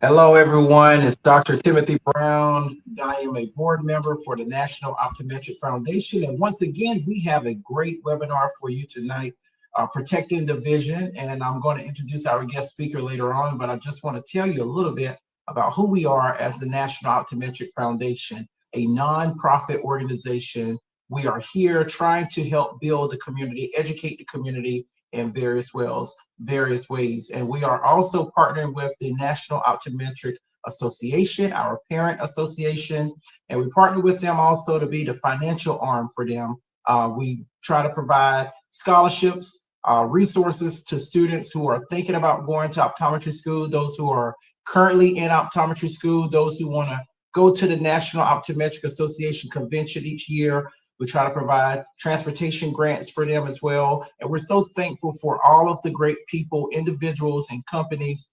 Hello, everyone. It's Dr. Timothy Brown. I am a board member for the National Optometric Foundation. And once again, we have a great webinar for you tonight, Protecting the Vision. And I'm going to introduce our guest speaker later on, but I just want to tell you a little bit about who we are as the National Optometric Foundation, a nonprofit organization. We are here trying to help build the community, educate the community in various ways. And we are also partnering with the National Optometric Association, our parent association, and we partner with them also to be the financial arm for them. We try to provide scholarships, resources to students who are thinking about going to optometry school, those who are currently in optometry school, those who want to go to the National Optometric Association convention each year. We try to provide transportation grants for them as well. And we're so thankful for all of the great people, individuals, and companies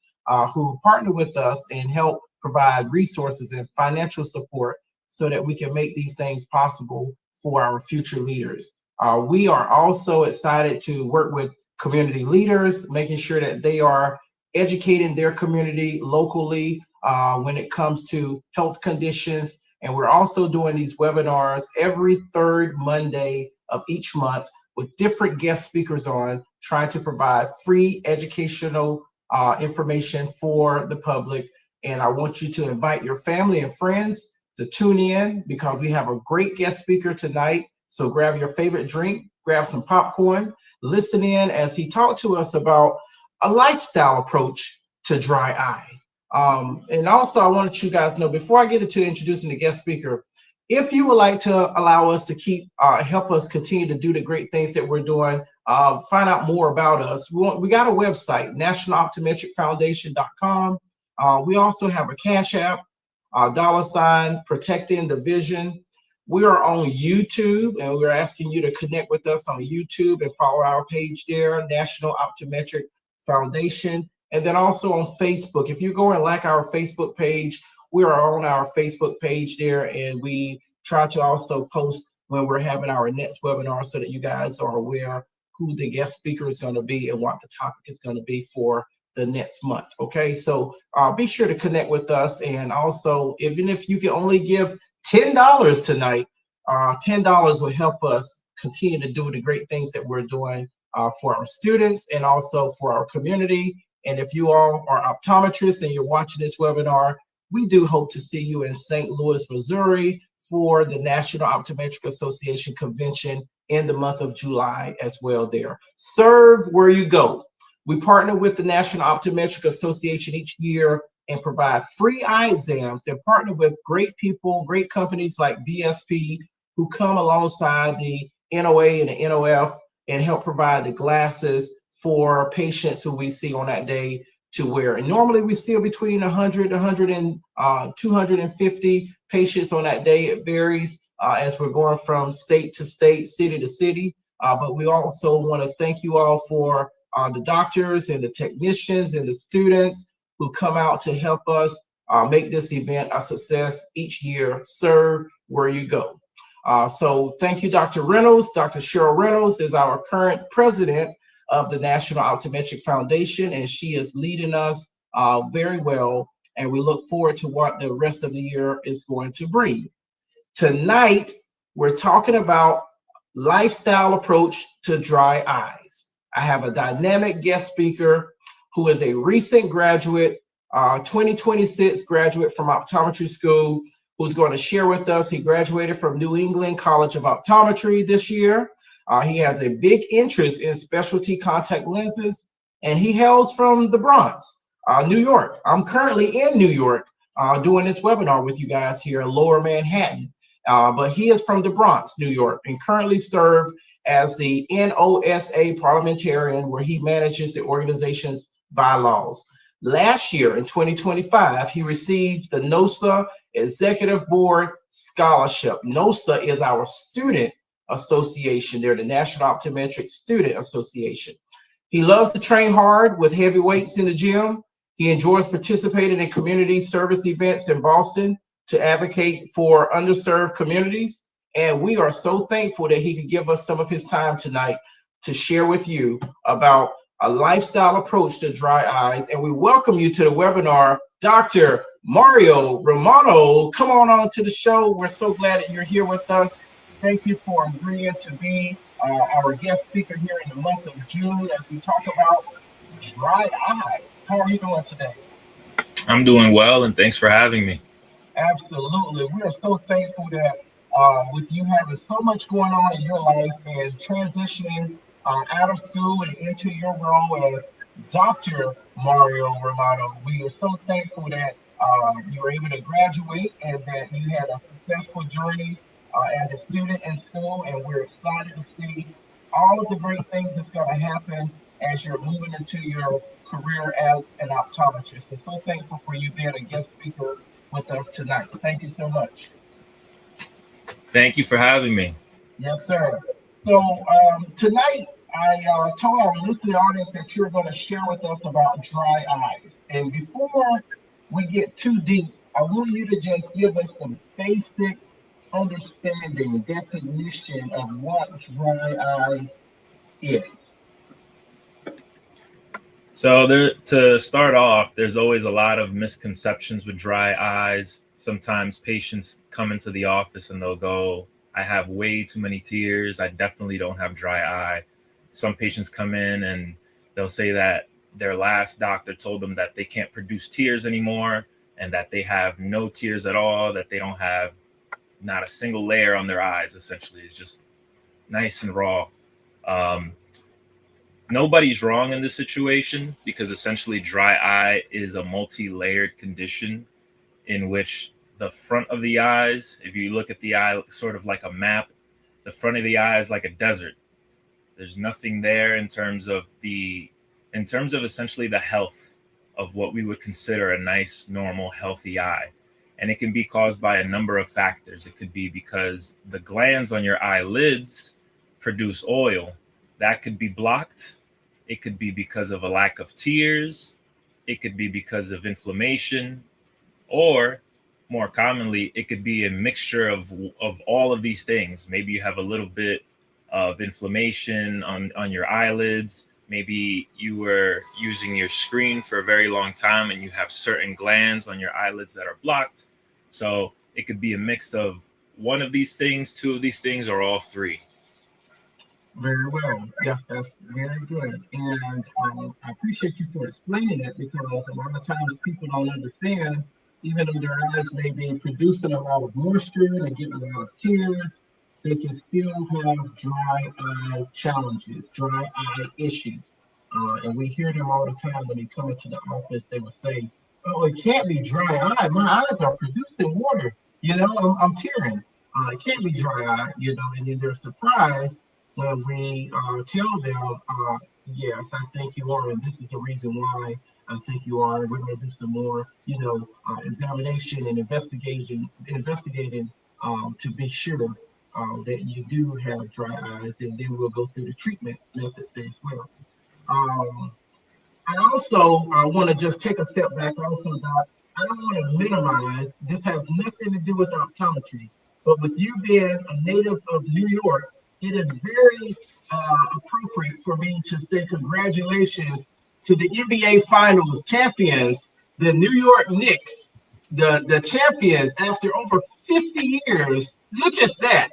who partner with us and help provide resources and financial support so that we can make these things possible for our future leaders. We are also excited to work with community leaders, making sure that they are educating their community locally when it comes to health conditions. And we're also doing these webinars every third Monday of each month with different guest speakers on, trying to provide free educational information for the public. And I want you to invite your family and friends to tune in because we have a great guest speaker tonight. So grab your favorite drink, grab some popcorn, listen in as he talked to us about a lifestyle approach to dry eye. And also, I wanted you guys to know, before I get into introducing the guest speaker, if you would like to allow us to help us continue to do the great things that we're doing, find out more about us. We got a website, nationaloptometricfoundation.com. We also have a Cash App, $ Protecting the Vision. We are on YouTube, and we're asking you to connect with us on YouTube and follow our page there, National Optometric Foundation. And then also on Facebook. If you go and like our Facebook page, we are on our Facebook page there, and we try to also post when we're having our next webinar so that you guys are aware who the guest speaker is going to be and what the topic is going to be for the next month. Okay, so be sure to connect with us. And also, even if you can only give $10 tonight, $10 will help us continue to do the great things that we're doing for our students and also for our community. And if you all are optometrists and you're watching this webinar, we do hope to see you in St. Louis, Missouri for the National Optometric Association Convention in the month of July as well there. Serve where you go. We partner with the National Optometric Association each year and provide free eye exams and partner with great people, great companies like VSP who come alongside the NOA and the NOF and help provide the glasses for patients who we see on that day to wear. And normally we see between 100, 100 and 250 patients on that day. It varies as we're going from state to state, city to city. But we also want to thank you all for the doctors and the technicians and the students who come out to help us make this event a success each year. Serve where you go. So thank you, Dr. Reynolds. Dr. Cheryl Reynolds is our current president of the National Optometric Foundation, and she is leading us very well, and we look forward to what the rest of the year is going to bring. Tonight, we're talking about lifestyle approach to dry eyes. I have a dynamic guest speaker who is a recent graduate, 2026 graduate from optometry school, who's going to share with us. He graduated from New England College of Optometry this year. He has a big interest in specialty contact lenses, and he hails from the Bronx, New York. I'm currently in New York doing this webinar with you guys here in Lower Manhattan, but he is from the Bronx, New York, and currently serves as the NOSA parliamentarian, where he manages the organization's bylaws. Last year, in 2025, he received the NOSA Executive Board Scholarship. NOSA is our student association. They're the National Optometric Student Association. He loves to train hard with heavy weights in the gym. He enjoys participating in community service events in Boston to advocate for underserved communities. And we are so thankful that he could give us some of his time tonight to share with you about a lifestyle approach to dry eyes. And we welcome you to the webinar, Dr. Mario Romano. Come on to the show. We're so glad that you're here with us. Thank you for agreeing to be our guest speaker here in the month of June as we talk about dry eyes. How are you doing today? I'm doing well, and thanks for having me. Absolutely. We are so thankful that with you having so much going on in your life and transitioning out of school and into your role as Dr. Mario Romano, we are so thankful that you were able to graduate and that you had a successful journey as a student in school. And we're excited to see all of the great things that's going to happen as you're moving into your career as an optometrist. We're so thankful for you being a guest speaker with us tonight. Thank you so much. Thank you for having me. Yes, sir. So tonight, I told our listening audience that you're going to share with us about dry eyes. And before we get too deep, I want you to just give us the basic understanding, definition of what dry eyes is. So to start off, there's always a lot of misconceptions with dry eyes. Sometimes patients come into the office and they'll go, I have way too many tears. I definitely don't have dry eye. Some patients come in and they'll say that their last doctor told them that they can't produce tears anymore and that they have no tears at all, that they don't have not a single layer on their eyes. Essentially, it's just nice and raw. Nobody's wrong in this situation because essentially dry eye is a multi-layered condition in which the front of the eyes, if you look at the eye sort of like a map, the front of the eye is like a desert. There's nothing there in terms of essentially the health of what we would consider a nice, normal, healthy eye. And it can be caused by a number of factors. It could be because the glands on your eyelids produce oil. That could be blocked. It could be because of a lack of tears. It could be because of inflammation, or more commonly, it could be a mixture of all of these things. Maybe you have a little bit of inflammation on your eyelids. Maybe you were using your screen for a very long time and you have certain glands on your eyelids that are blocked. So it could be a mix of one of these things, two of these things, or all three. Very well. Yes, that's very good. And I appreciate you for explaining that because a lot of times people don't understand, even though their eyes may be producing a lot of moisture and getting a lot of tears, they can still have dry eye challenges, dry eye issues. And we hear them all the time when they come into the office. They will say, oh, it can't be dry eye. My eyes are producing water. I'm tearing. It can't be dry eye, and then they're surprised when we tell them, yes, I think you are, and this is the reason why I think you are. We're going to do some more, examination and investigating to be sure that you do have dry eyes, and then we'll go through the treatment methods as well. I also want to just take a step back. Also, Doc, I don't want to minimize. This has nothing to do with optometry, but with you being a native of New York, it is very appropriate for me to say congratulations to the NBA Finals champions, the New York Knicks, the champions after over 50 years. Look at that.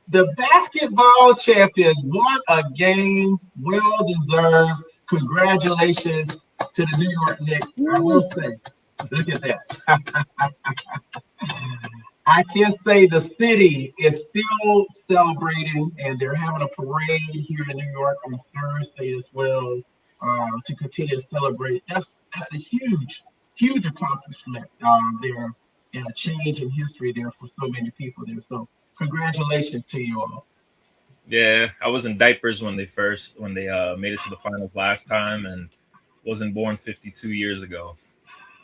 The basketball champions won a game, well deserved. Congratulations to the New York Knicks. I will say, look at that. I can say the city is still celebrating, and they're having a parade here in New York on Thursday as well to continue to celebrate. That's a huge accomplishment there, and a change in history there for so many people there. So congratulations to you all. Yeah, I was in diapers when they made it to the finals last time, and wasn't born 52 years ago.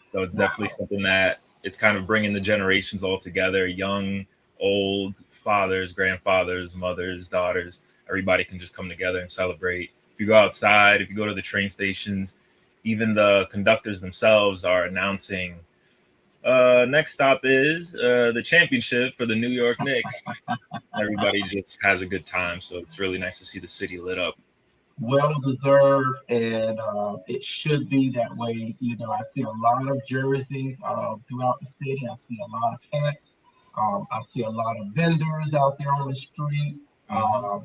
So it's definitely something that it's kind of bringing the generations all together, young, old, fathers, grandfathers, mothers, daughters. Everybody can just come together and celebrate. If you go outside, if you go to the train stations, even the conductors themselves are announcing, next stop is the championship for the New York Knicks. Everybody just has a good time. So it's really nice to see the city lit up. well deserved, and it should be that way. I see a lot of jerseys throughout the city. I see a lot of hats. I see a lot of vendors out there on the street.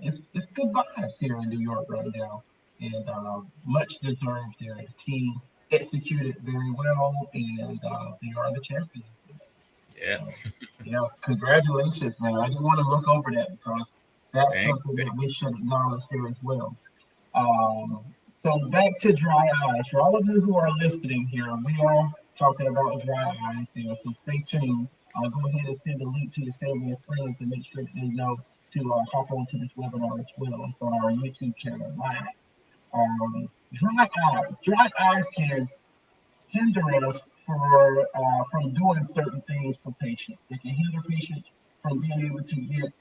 It's good vibes here in New York right now, and much deserved there. The team executed very well, and they are the champions. Yeah. So, congratulations, man. I didn't want to look over that because that's Thanks. something that we should acknowledge here as well. So back to dry eyes. For all of you who are listening here, we are talking about dry eyes here. So stay tuned. Go ahead and send a link to your family and friends and make sure that they know to hop onto this webinar as well. It's on our YouTube channel live. Dry eyes. Dry eyes can hinder us from doing certain things for patients. They can hinder patients from being able to get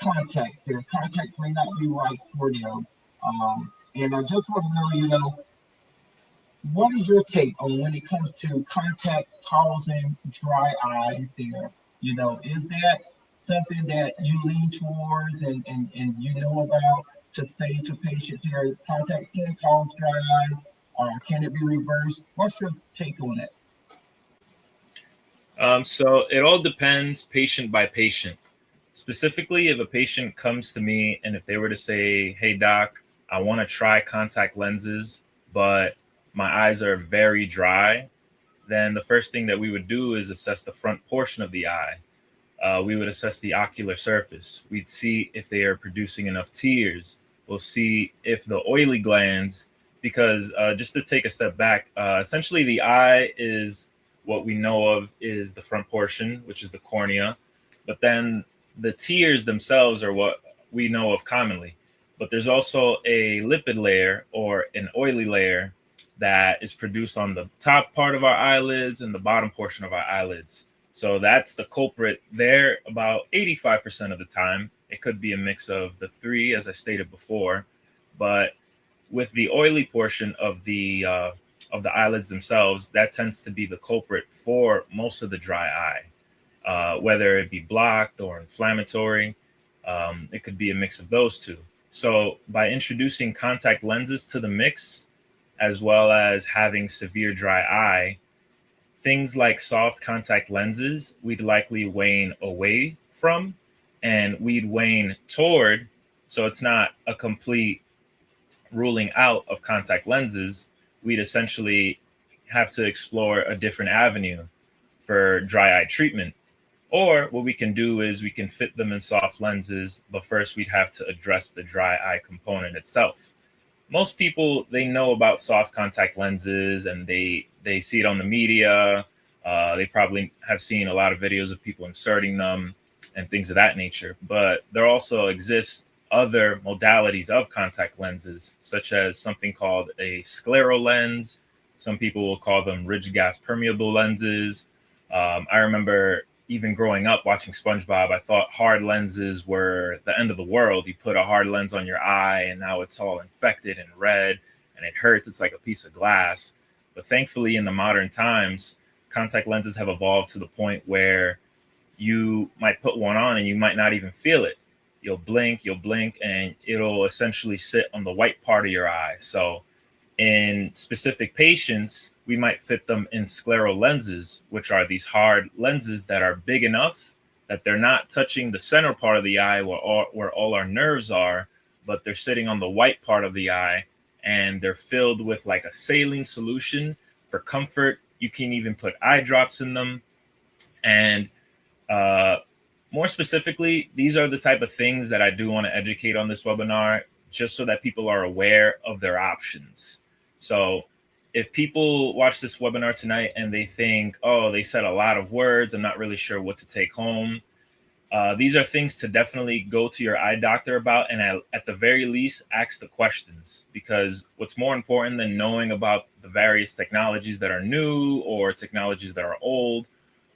contacts. Their contacts may not be right for them. And I just want to know, what is your take on when it comes to contacts causing dry eyes there? Is that something that you lean towards and you know about to say to patients here, contacts can cause dry eyes, or can it be reversed? What's your take on it? So it all depends patient by patient. Specifically, if a patient comes to me and if they were to say, "Hey doc, I want to try contact lenses, but my eyes are very dry," then the first thing that we would do is assess the front portion of the eye. We would assess the ocular surface. We'd see if they are producing enough tears. We'll see if the oily glands, because just to take a step back, essentially the eye is what we know of is the front portion, which is the cornea. But then the tears themselves are what we know of commonly. But there's also a lipid layer or an oily layer that is produced on the top part of our eyelids and the bottom portion of our eyelids. So that's the culprit there about 85% of the time. It could be a mix of the three, as I stated before. But with the oily portion of the eyelids themselves, that tends to be the culprit for most of the dry eye, whether it be blocked or inflammatory. It could be a mix of those two. So by introducing contact lenses to the mix, as well as having severe dry eye, things like soft contact lenses, we'd likely wane away from, and we'd wane toward. So it's not a complete ruling out of contact lenses. We'd essentially have to explore a different avenue for dry eye treatment. Or what we can do is we can fit them in soft lenses, but first we'd have to address the dry eye component itself. Most people, they know about soft contact lenses and they see it on the media. They probably have seen a lot of videos of people inserting them and things of that nature. But there also exists other modalities of contact lenses, such as something called a scleral lens. Some people will call them rigid gas permeable lenses. I remember even growing up watching SpongeBob, I thought hard lenses were the end of the world. You put a hard lens on your eye and now it's all infected and red and it hurts. It's like a piece of glass. But thankfully, in the modern times, contact lenses have evolved to the point where you might put one on and you might not even feel it. You'll blink, and it'll essentially sit on the white part of your eye. So in specific patients, we might fit them in scleral lenses, which are these hard lenses that are big enough that they're not touching the center part of the eye where all our nerves are, but they're sitting on the white part of the eye, and they're filled with like a saline solution for comfort. You can even put eye drops in them. And more specifically, these are the type of things that I do want to educate on this webinar, just so that people are aware of their options. So if people watch this webinar tonight and they think, oh, they said a lot of words, I'm not really sure what to take home. These are things to definitely go to your eye doctor about, and at the very least, ask the questions, because what's more important than knowing about the various technologies that are new or technologies that are old,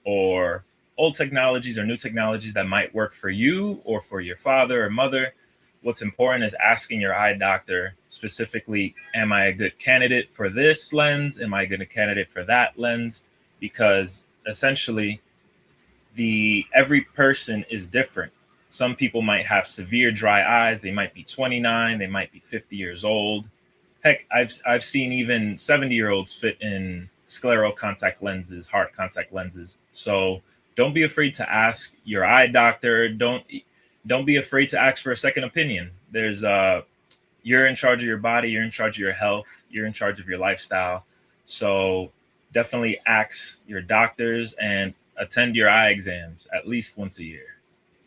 or old technologies or new technologies that might work for you or for your father or mother, what's important is asking your eye doctor specifically, am I a good candidate for this lens? Am I a good candidate for that lens? Because essentially, every person is different. Some people might have severe dry eyes. They might be 29, they might be 50 years old. Heck, I've seen even 70-year-olds fit in scleral contact lenses, hard contact lenses. So don't be afraid to ask your eye doctor. Don't be afraid to ask for a second opinion. There's you're in charge of your body, you're in charge of your health, you're in charge of your lifestyle. So definitely ask your doctors and attend your eye exams at least once a year.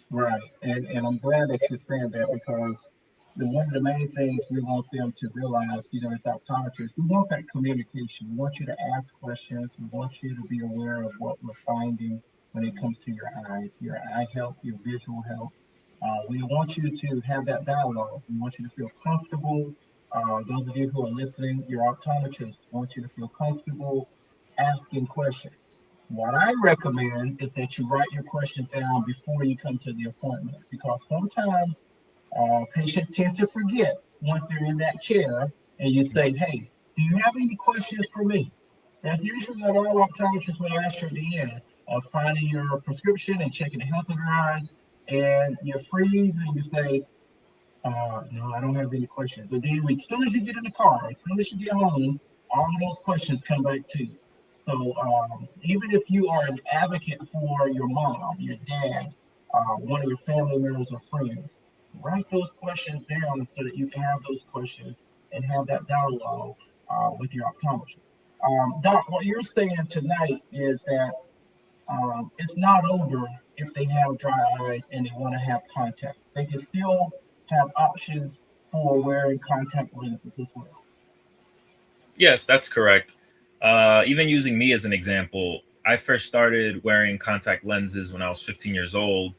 Right. And I'm glad that you're saying that, because one of the main things we want them to realize, as optometrists, we want that communication. We want you to ask questions. We want you to be aware of what we're finding when it comes to your eyes, your eye health, your visual health. We want you to have that dialogue. We want you to feel comfortable. Those of you who are listening, your optometrists want you to feel comfortable asking questions. What I recommend is that you write your questions down before you come to the appointment, because sometimes patients tend to forget once they're in that chair and you say, hey, do you have any questions for me? That's usually what all optometrists will ask you at the end of finding your prescription and checking the health of your eyes. And you freeze and you say, no, I don't have any questions. But then as soon as you get in the car, as soon as you get home, all of those questions come back to you. So even if you are an advocate for your mom, your dad, one of your family members or friends, write those questions down so that you can have those questions and have that dialogue with your optometrist. Doc, what you're saying tonight is that it's not over if they have dry eyes and they want to have contacts. They can still have options for wearing contact lenses as well. Yes, that's correct. Even using me as an example, I first started wearing contact lenses when I was 15 years old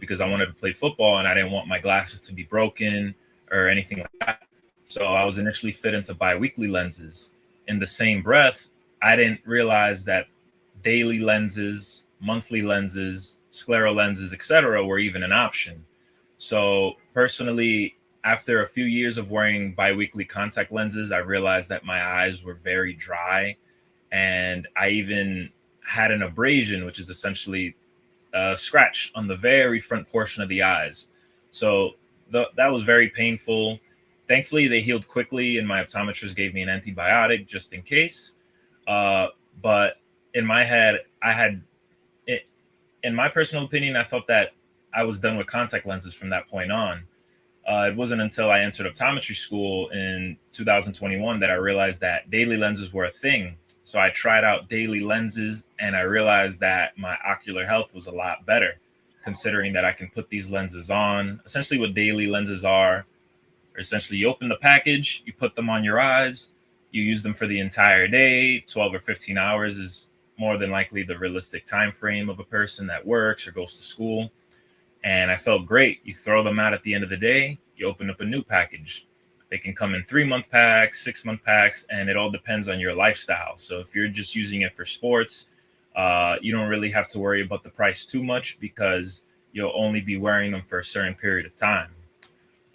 because I wanted to play football and I didn't want my glasses to be broken or anything like that. So I was initially fit into biweekly lenses. In the same breath, I didn't realize that daily lenses, monthly lenses, scleral lenses, etc., were even an option. So personally, after a few years of wearing biweekly contact lenses, I realized that my eyes were very dry, and I even had an abrasion, which is essentially a scratch on the very front portion of the eyes. So that was very painful. Thankfully, they healed quickly, and my optometrist gave me an antibiotic just in case. But in my head, in my personal opinion, I thought that I was done with contact lenses from that point on. It wasn't until I entered optometry school in 2021 that I realized that daily lenses were a thing. So I tried out daily lenses and I realized that my ocular health was a lot better, considering that I can put these lenses on. Essentially, what daily lenses are, essentially you open the package, you put them on your eyes, you use them for the entire day. 12 or 15 hours is more than likely the realistic time frame of a person that works or goes to school. And I felt great. You throw them out at the end of the day, you open up a new package. They can come in 3-month packs, 6-month packs, and it all depends on your lifestyle. So if you're just using it for sports, you don't really have to worry about the price too much because you'll only be wearing them for a certain period of time.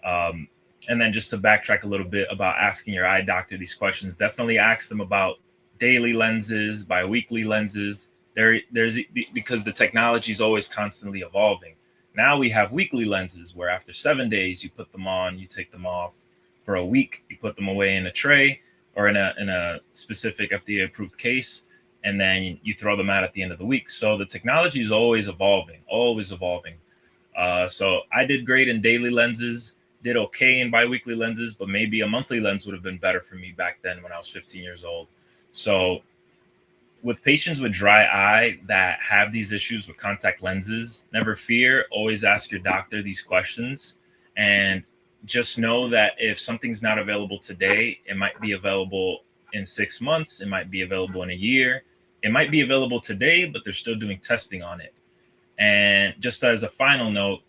And then just to backtrack a little bit about asking your eye doctor these questions, definitely ask them about daily lenses, biweekly lenses. There's because the technology is always constantly evolving. Now we have weekly lenses where after 7 days, you put them on, you take them off for a week, you put them away in a tray or in a specific FDA approved case, and then you throw them out at the end of the week. So the technology is always evolving, always evolving. So I did great in daily lenses, did okay in biweekly lenses, but maybe a monthly lens would have been better for me back then when I was 15 years old. So with patients with dry eye that have these issues with contact lenses, never fear, always ask your doctor these questions. And just know that if something's not available today, it might be available in 6 months, it might be available in a year, it might be available today, but they're still doing testing on it. And just as a final note,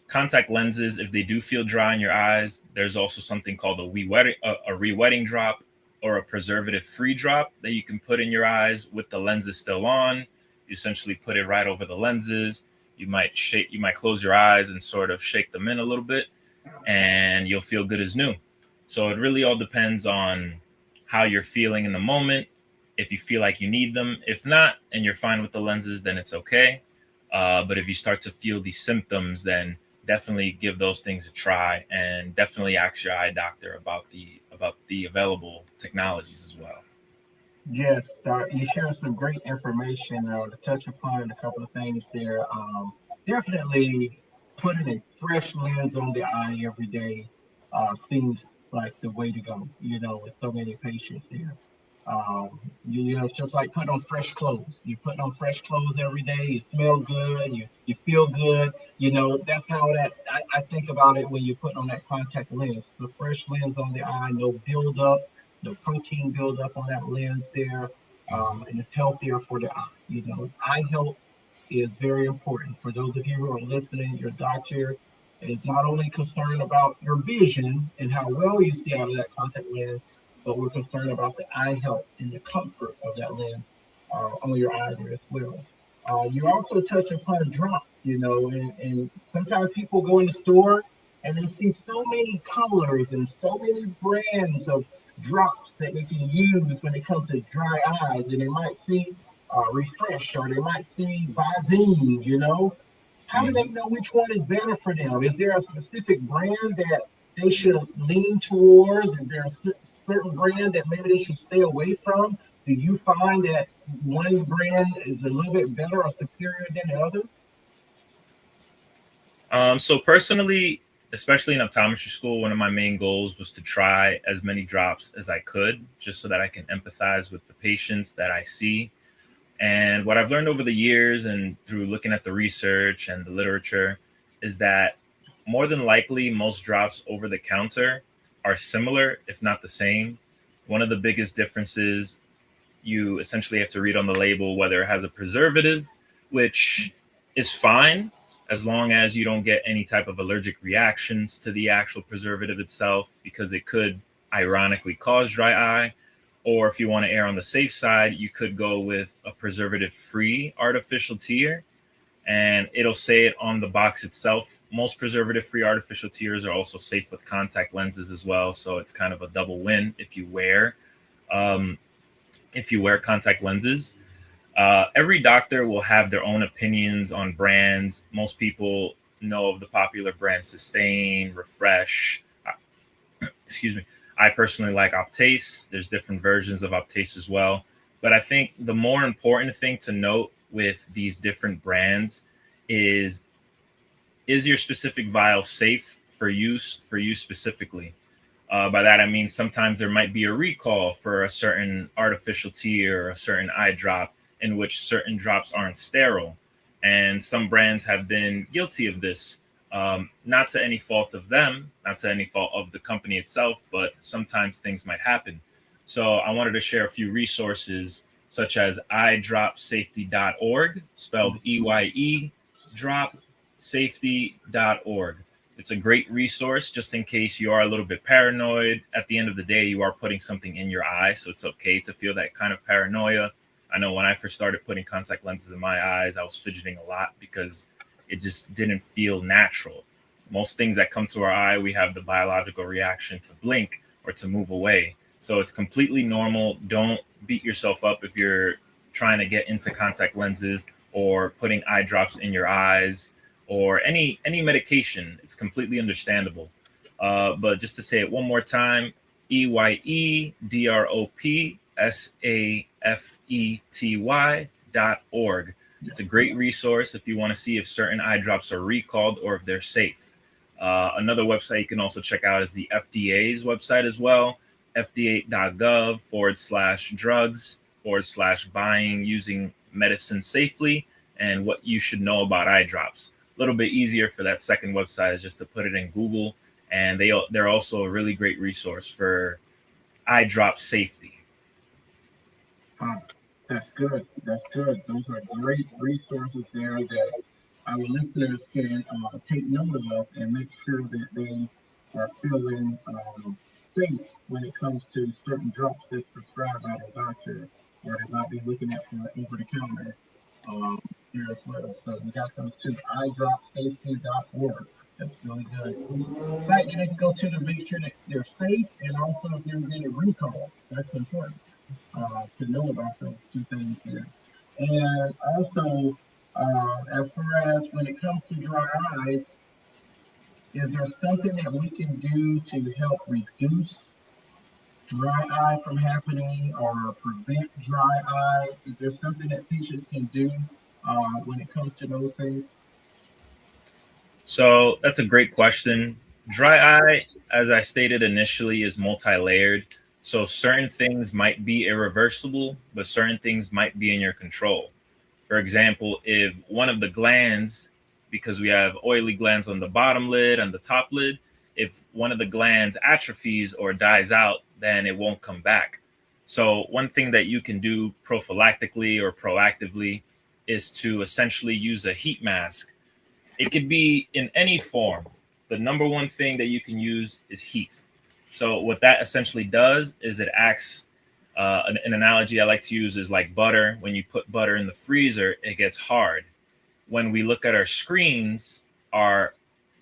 contact lenses, if they do feel dry in your eyes, there's also something called a re-wetting drop or a preservative-free drop that you can put in your eyes with the lenses still on. You essentially put it right over the lenses. You might close your eyes and sort of shake them in a little bit, and you'll feel good as new. So it really all depends on how you're feeling in the moment. If you feel like you need them, if not, and you're fine with the lenses, then it's okay. But if you start to feel these symptoms, then definitely give those things a try, and definitely ask your eye doctor about the available technologies as well. Yes, you shared some great information. To touch upon a couple of things there, definitely putting a fresh lens on the eye every day seems like the way to go. With so many patients here, it's just like putting on fresh clothes. You put on fresh clothes every day. You smell good. You feel good. That's how I think about it when you put on that contact lens. The fresh lens on the eye, no buildup, no protein buildup on that lens there, and it's healthier for the eye. Eye health is very important. For those of you who are listening, your doctor is not only concerned about your vision and how well you see out of that contact lens, but we're concerned about the eye health and the comfort of that lens on your eye there as well. You also touch upon drops, and sometimes people go in the store and they see so many colors and so many brands of drops that they can use when it comes to dry eyes, and they might see Refresh, or they might see Visine. How do they Mhm. know which one is better for them? Is there a specific brand that they should lean towards? Is there a certain brand that maybe they should stay away from? Do you find that one brand is a little bit better or superior than the other? So personally, especially in optometry school, one of my main goals was to try as many drops as I could, just so that I can empathize with the patients that I see. And what I've learned over the years and through looking at the research and the literature is that more than likely, most drops over the counter are similar, if not the same. One of the biggest differences, you essentially have to read on the label whether it has a preservative, which is fine as long as you don't get any type of allergic reactions to the actual preservative itself, because it could ironically cause dry eye. Or if you want to err on the safe side, you could go with a preservative free artificial tear, and it'll say it on the box itself. Most preservative free artificial tears are also safe with contact lenses as well. So it's kind of a double win um, if you wear contact lenses. Every doctor will have their own opinions on brands. Most people know of the popular brands Sustain, Refresh. Excuse me. I personally like Optase. There's different versions of Optase as well. But I think the more important thing to note with these different brands is is your specific vial safe for you specifically? By that, I mean sometimes there might be a recall for a certain artificial tear or a certain eye drop in which certain drops aren't sterile. And some brands have been guilty of this, not to any fault of them, not to any fault of the company itself, but sometimes things might happen. So I wanted to share a few resources such as eyedropsafety.org, spelled EYE, dropsafety.org. It's a great resource just in case you are a little bit paranoid. At the end of the day, you are putting something in your eye, so it's okay to feel that kind of paranoia. I know when I first started putting contact lenses in my eyes, I was fidgeting a lot because it just didn't feel natural. Most things that come to our eye, we have the biological reaction to blink or to move away. So it's completely normal. Don't beat yourself up if you're trying to get into contact lenses or putting eye drops in your eyes or any medication. It's completely understandable. But just to say it one more time, EYEDROPSAFETY.org. It's a great resource if you want to see if certain eye drops are recalled or if they're safe. Another website you can also check out is the FDA's website as well, fda.gov/drugs/buying using medicine safely and what you should know about eye drops. A little bit easier for that second website is just to put it in Google, and they're also a really great resource for eye drop safety. Uh, that's good. That's good. Those are great resources there that our listeners can take note of and make sure that they are feeling safe when it comes to certain drops that's prescribed by their doctor, or they might be looking at from over the counter here as well. So we got those two, eyedropsafety.org. That's really good. Site that they can go to make sure that they're safe, and also if there's any recall. That's important to know about those two things there. And also, As far as when it comes to dry eyes, is there something that we can do to help reduce dry eye from happening or prevent dry eye? Is there something that patients can do when it comes to those things? So that's a great question. Dry eye, as I stated initially, is multi-layered. So certain things might be irreversible, but certain things might be in your control. For example, if one of the glands, because we have oily glands on the bottom lid and the top lid, if one of the glands atrophies or dies out, then it won't come back. So one thing that you can do prophylactically or proactively is to essentially use a heat mask. It could be in any form. The number one thing that you can use is heat. So what that essentially does is it acts. An analogy I like to use is like butter. When you put butter in the freezer, it gets hard. When we look at our screens, our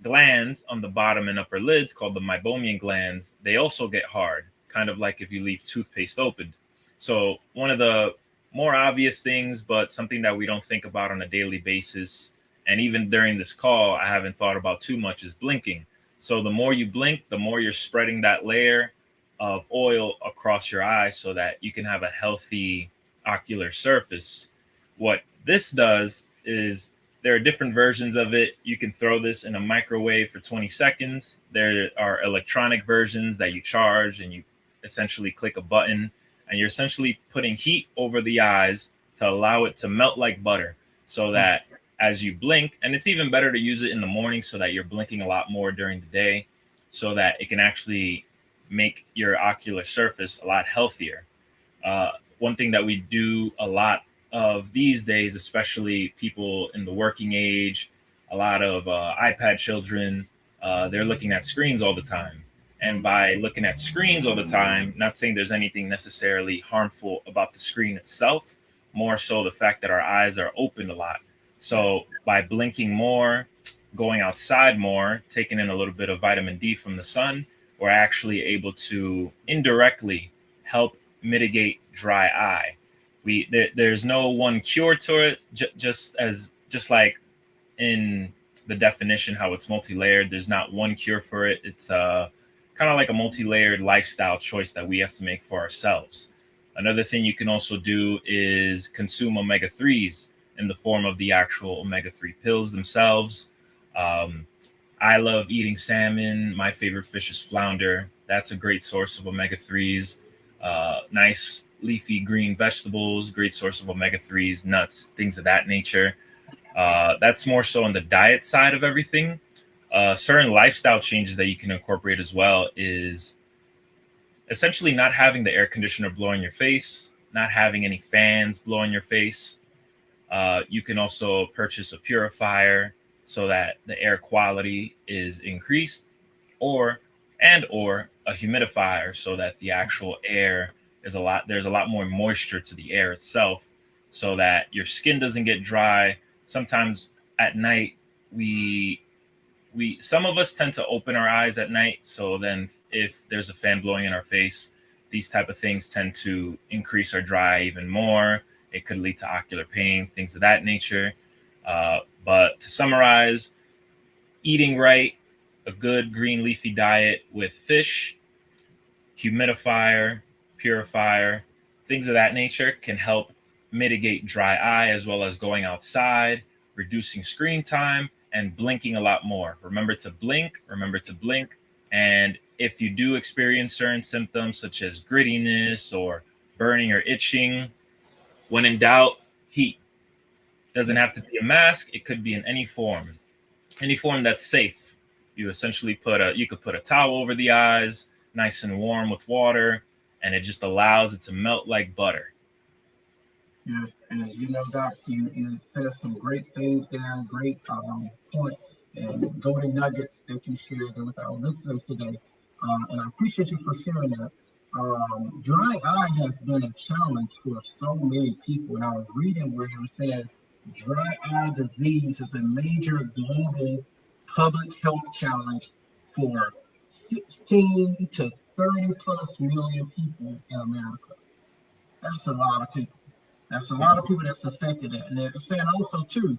glands on the bottom and upper lids, called the meibomian glands, they also get hard, kind of like if you leave toothpaste open. So one of the more obvious things, but something that we don't think about on a daily basis, and even during this call, I haven't thought about too much, is blinking. So the more you blink, the more you're spreading that layer of oil across your eye so that you can have a healthy ocular surface. What this does is there are different versions of it. You can throw this in a microwave for 20 seconds. There are electronic versions that you charge and you essentially click a button and you're essentially putting heat over the eyes to allow it to melt like butter so that as you blink, and it's even better to use it in the morning so that you're blinking a lot more during the day so that it can actually make your ocular surface a lot healthier. One thing that we do a lot of these days, especially people in the working age, a lot of iPad children, they're looking at screens all the time. And by looking at screens all the time, not saying there's anything necessarily harmful about the screen itself, more so the fact that our eyes are open a lot. So by blinking more, going outside more, taking in a little bit of vitamin D from the sun, we're actually able to indirectly help mitigate dry eye. There's no one cure to it, just like in the definition how it's multi-layered. There's not one cure for it. It's kind of like a multi-layered lifestyle choice that we have to make for ourselves. Another thing you can also do is consume omega-3s in the form of the actual omega-3 pills themselves. I love eating salmon. My favorite fish is flounder. That's a great source of omega-3s. Nice leafy green vegetables, great source of omega-3s, nuts, things of that nature. That's more so on the diet side of everything. Certain lifestyle changes that you can incorporate as well is essentially not having the air conditioner blow in your face, not having any fans blow in your face. You can also purchase a purifier so that the air quality is increased, or a humidifier so that the actual air there's a lot more moisture to the air itself so that your skin doesn't get dry. Sometimes at night we some of us tend to open our eyes at night, so then if there's a fan blowing in our face, these type of things tend to increase our dry eye even more. It could lead to ocular pain, things of that nature. But to summarize, eating right, a good green leafy diet with fish, humidifier, purifier, things of that nature can help mitigate dry eye, as well as going outside, reducing screen time, and blinking a lot more. Remember to blink, remember to blink. And if you do experience certain symptoms such as grittiness or burning or itching, when in doubt, heat. Doesn't have to be a mask. It could be in any form that's safe. You essentially you could put a towel over the eyes, nice and warm with water, and it just allows it to melt like butter. Yes, and you know, Doc, you said some great things there, great points and golden nuggets that you shared with our listeners today. And I appreciate you for sharing that. Dry eye has been a challenge for so many people. And I was reading where you were saying dry eye disease is a major global public health challenge for 16 to 30 plus million people in America. That's a lot of people. That's a lot of people that's affected that. And they're saying also too,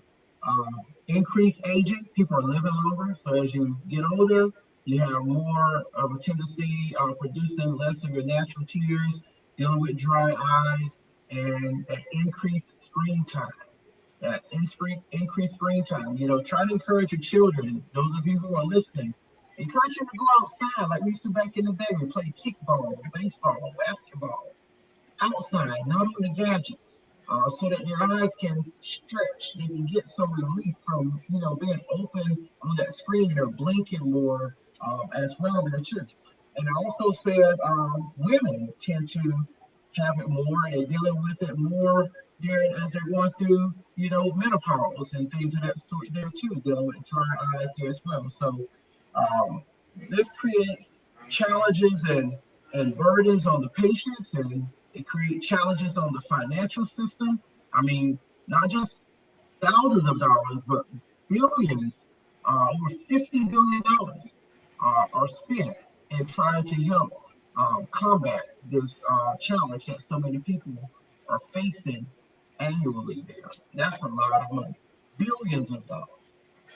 increased aging, people are living longer. So as you get older, you have more of a tendency of producing less of your natural tears, dealing with dry eyes, and that increased screen time. That increased screen time. Try to encourage your children, those of you who are listening, encourage them to go outside like we used to back in the day. We played kickball, baseball, basketball outside, not on the gadgets, so that their eyes can stretch. They can get some relief from, being open on that screen. They're blinking more as well there too. And I also said women tend to have it more and dealing with it more during as they're going through, menopause and things of that sort there too, dealing with dry eyes there as well. So um, this creates challenges and burdens on the patients, and it creates challenges on the financial system. I mean, not just thousands of dollars, but billions, over $50 billion are spent in trying to help combat this challenge that so many people are facing annually there. That's a lot of money, billions of dollars.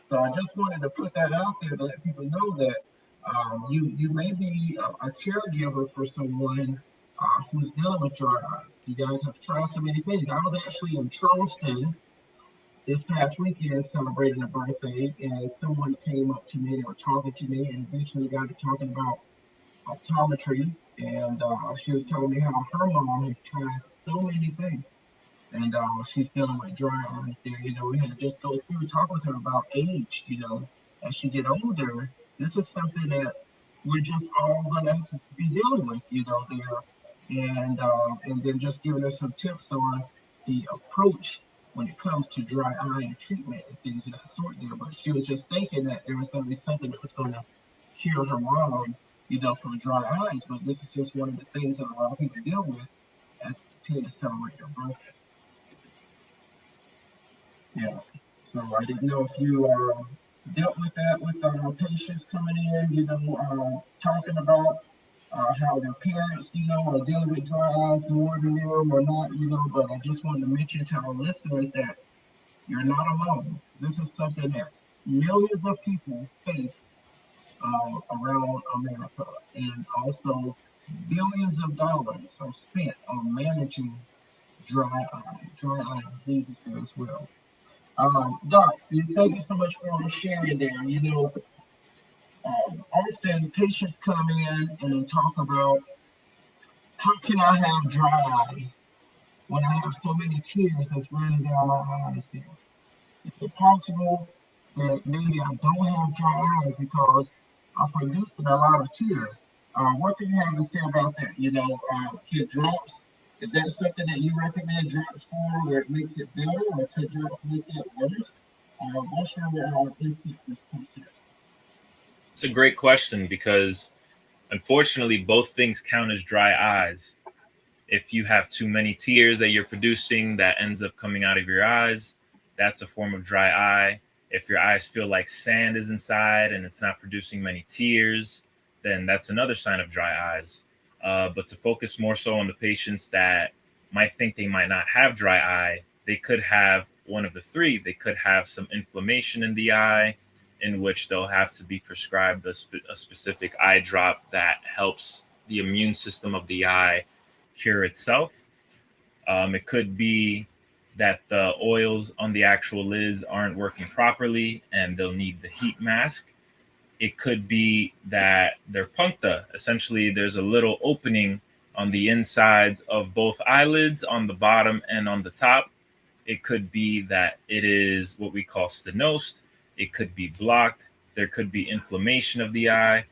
So I just wanted to put that out there to let people know that you may be a caregiver for someone who's dealing with dry eye. You guys have tried so many things. I was actually in Charleston this past weekend celebrating a birthday, and someone came up to me, they were talking to me, and eventually got to talking about optometry. And she was telling me how her mom has tried so many things, and she's dealing with dry eyes there. We had to just go through talk with her about age. As she get older, this is something that we're just all gonna be dealing with. There, and then just giving her some tips on the approach when it comes to dry eye and treatment and things of that sort there. But she was just thinking that there was going to be something that was going to cure her mom, from dry eyes. But this is just one of the things that a lot of people deal with as they tend to celebrate their birthday. Yeah. So I didn't know if you dealt with that with patients coming in, talking about how their parents, are dealing with dry eyes more than them or not, but I just wanted to mention to our listeners that you're not alone. This is something that millions of people face around America, and also billions of dollars are spent on managing dry eye diseases as well. Doc, thank you so much for sharing there. Often patients come in and they talk about how can I have dry eye when I have so many tears that's running down my eyes there? Is it possible that maybe I don't have dry eyes because I'm producing a lot of tears? What do you have to say about that? Can drops, is that something that you recommend drops for where it makes it better, or could drops make it worse? What's your input when it comes to that? It's a great question because unfortunately, both things count as dry eyes. If you have too many tears that you're producing that ends up coming out of your eyes, that's a form of dry eye. If your eyes feel like sand is inside and it's not producing many tears, then that's another sign of dry eyes. But to focus more so on the patients that might think they might not have dry eye, they could have one of the three. They could have some inflammation in the eye, in which they'll have to be prescribed a specific eye drop that helps the immune system of the eye cure itself. It could be that the oils on the actual lids aren't working properly and they'll need the heat mask. It could be that they're puncta. Essentially, there's a little opening on the insides of both eyelids, on the bottom and on the top. It could be that it is what we call stenosed. It could be blocked. There could be inflammation of the eye.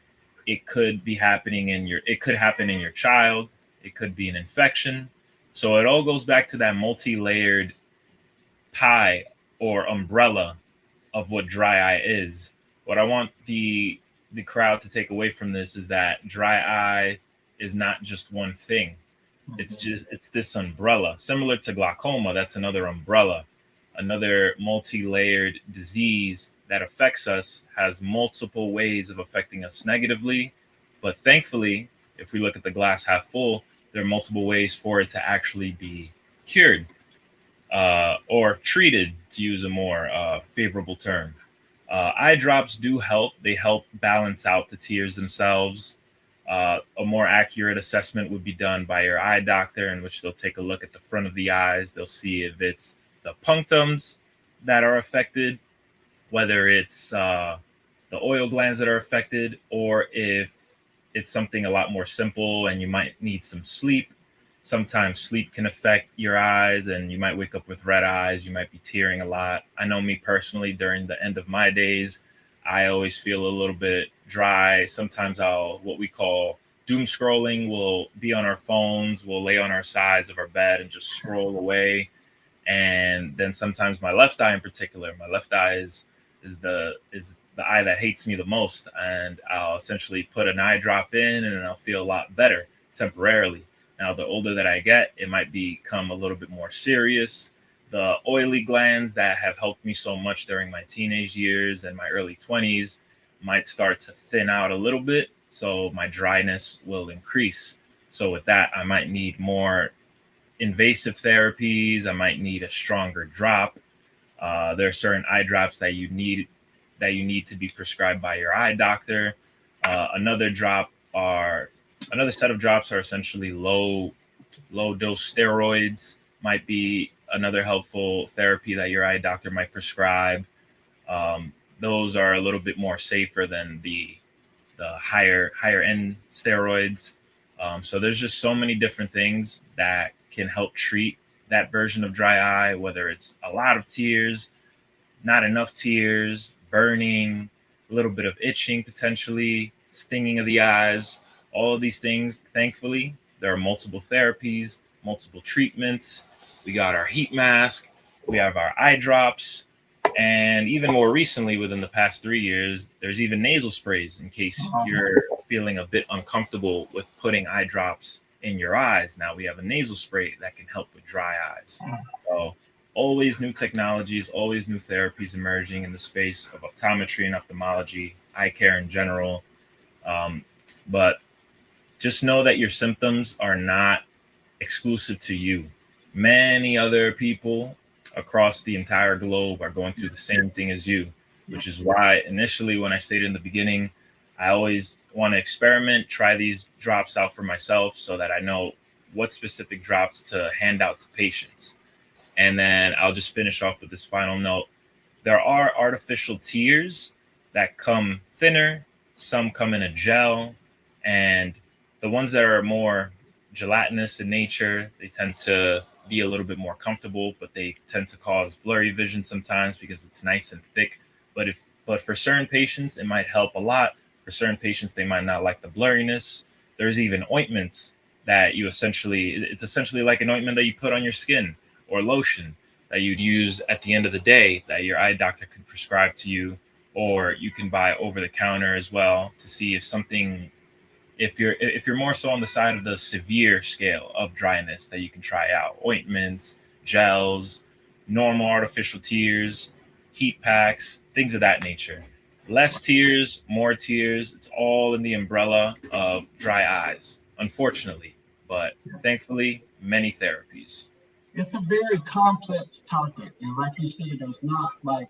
It could happen in your child. It could be an infection. So it all goes back to that multi-layered pie or umbrella of what dry eye is. What I want the crowd to take away from this is that dry eye is not just one thing. It's this umbrella, similar to glaucoma. That's another umbrella, another multi-layered disease that affects us, has multiple ways of affecting us negatively. But thankfully, if we look at the glass half full, there are multiple ways for it to actually be cured. or treated, to use a more favorable term. Eye drops do help. They help balance out the tears themselves. A more accurate assessment would be done by your eye doctor, in which they'll take a look at the front of the eyes. They'll see if it's the punctums that are affected, whether it's the oil glands that are affected, or if it's something a lot more simple and you might need some sleep. Sometimes sleep can affect your eyes and you might wake up with red eyes. You might be tearing a lot. I know me personally, during the end of my days, I always feel a little bit dry. Sometimes what we call doom scrolling. We'll be on our phones, we'll lay on our sides of our bed and just scroll away. And then sometimes my left eye in particular, my left eye is the eye that hates me the most. And I'll essentially put an eye drop in and I'll feel a lot better temporarily. Now, the older that I get, it might become a little bit more serious. The oily glands that have helped me so much during my teenage years and my early 20s might start to thin out a little bit. So my dryness will increase. So with that, I might need more invasive therapies. I might need a stronger drop. There are certain eye drops that you need to be prescribed by your eye doctor. Another set of drops are essentially low dose steroids. Might be another helpful therapy that your eye doctor might prescribe. Those are a little bit more safer than the higher end steroids. So there's just so many different things that can help treat that version of dry eye, whether it's a lot of tears, not enough tears, burning, a little bit of itching potentially, stinging of the eyes. All of these things, thankfully, there are multiple therapies, multiple treatments. We got our heat mask, we have our eye drops, and even more recently, within the past 3 years, there's even nasal sprays in case you're feeling a bit uncomfortable with putting eye drops in your eyes. Now we have a nasal spray that can help with dry eyes. So always new technologies, always new therapies emerging in the space of optometry and ophthalmology, eye care in general. But just know that your symptoms are not exclusive to you. Many other people across the entire globe are going through the same thing as you, which is why initially when I stated in the beginning, I always want to experiment, try these drops out for myself so that I know what specific drops to hand out to patients. And then I'll just finish off with this final note. There are artificial tears that come thinner, some come in a gel, and the ones that are more gelatinous in nature, they tend to be a little bit more comfortable, but they tend to cause blurry vision sometimes because it's nice and thick. But for certain patients, it might help a lot. For certain patients, they might not like the blurriness. There's even ointments that it's essentially like an ointment that you put on your skin, or lotion that you'd use at the end of the day that your eye doctor could prescribe to you, or you can buy over the counter as well to see if you're more so on the side of the severe scale of dryness, that you can try out ointments, gels, normal artificial tears, heat packs, things of that nature. Less tears, more tears. It's all in the umbrella of dry eyes, unfortunately, but thankfully, many therapies. It's a very complex topic, and like you said, there's not like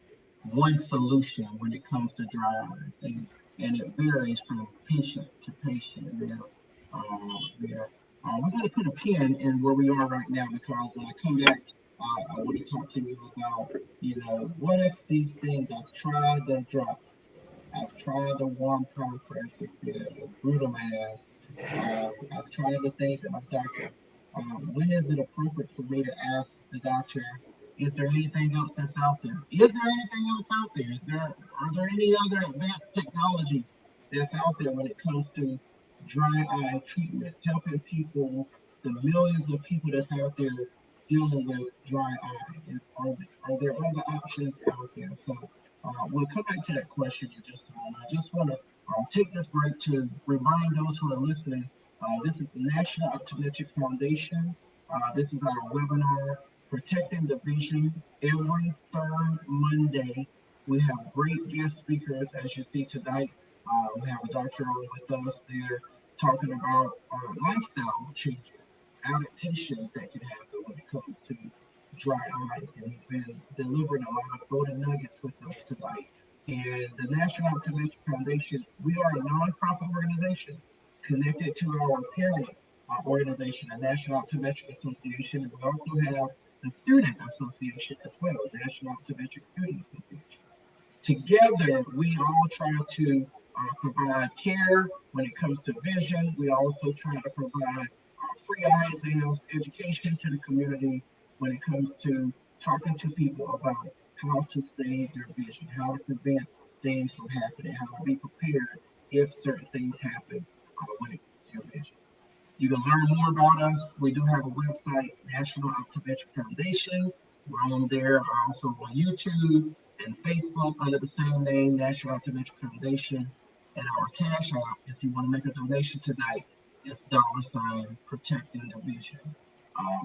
one solution when it comes to dry eyes, and it varies from patient to patient. We're going to put a pin in where we are right now, because when I come back, I want to talk to you about, what if these things, I've tried the drops, I've tried the warm compresses, the brutal mask, I've tried the things that my doctor. When is it appropriate for me to ask the doctor, is there anything else that's out there? Is there anything else out there? Are there any other advanced technologies that's out there when it comes to dry eye treatments, helping people, the millions of people that's out there dealing with dry eye? Are there other options out there? So we'll come back to that question in just a moment. I just want to take this break to remind those who are listening. This is the National Optometric Foundation. This is our webinar, Protecting the Vision, every third Monday. We have great guest speakers, as you see tonight. We have a doctor on with us there talking about lifestyle changes, adaptations that can happen when it comes to dry eyes, and he's been delivering a lot of golden nuggets with us tonight. And the National Optometric Foundation, we are a nonprofit organization connected to our parent organization, the National Optometric Association, and we also have the Student Association as well, the National Optometric Student Association. Together, we all try to provide care when it comes to vision. We also try to provide free eye exams, education to the community when it comes to talking to people about how to save their vision, how to prevent things from happening, how to be prepared if certain things happen when it comes to your vision. You can learn more about us. We do have a website, National Optometric Foundation. We're on there, also on YouTube and Facebook under the same name, National Optometric Foundation. And our Cash App, if you want to make a donation tonight, is $ Protecting the Vision.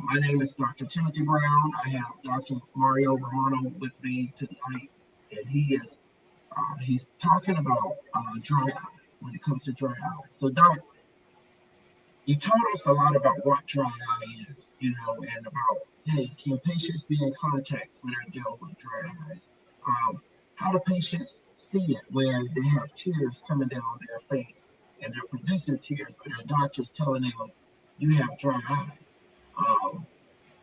My name is Dr. Timothy Brown. I have Dr. Mario Romano with me tonight, and he's talking about dry eye when it comes to dry eye. So, Doc, you taught us a lot about what dry eye is, and about, hey, can patients be in contact when they're dealing with dry eyes? How do patients see it where they have tears coming down their face and they're producing tears, but their doctor's telling them you have dry eyes?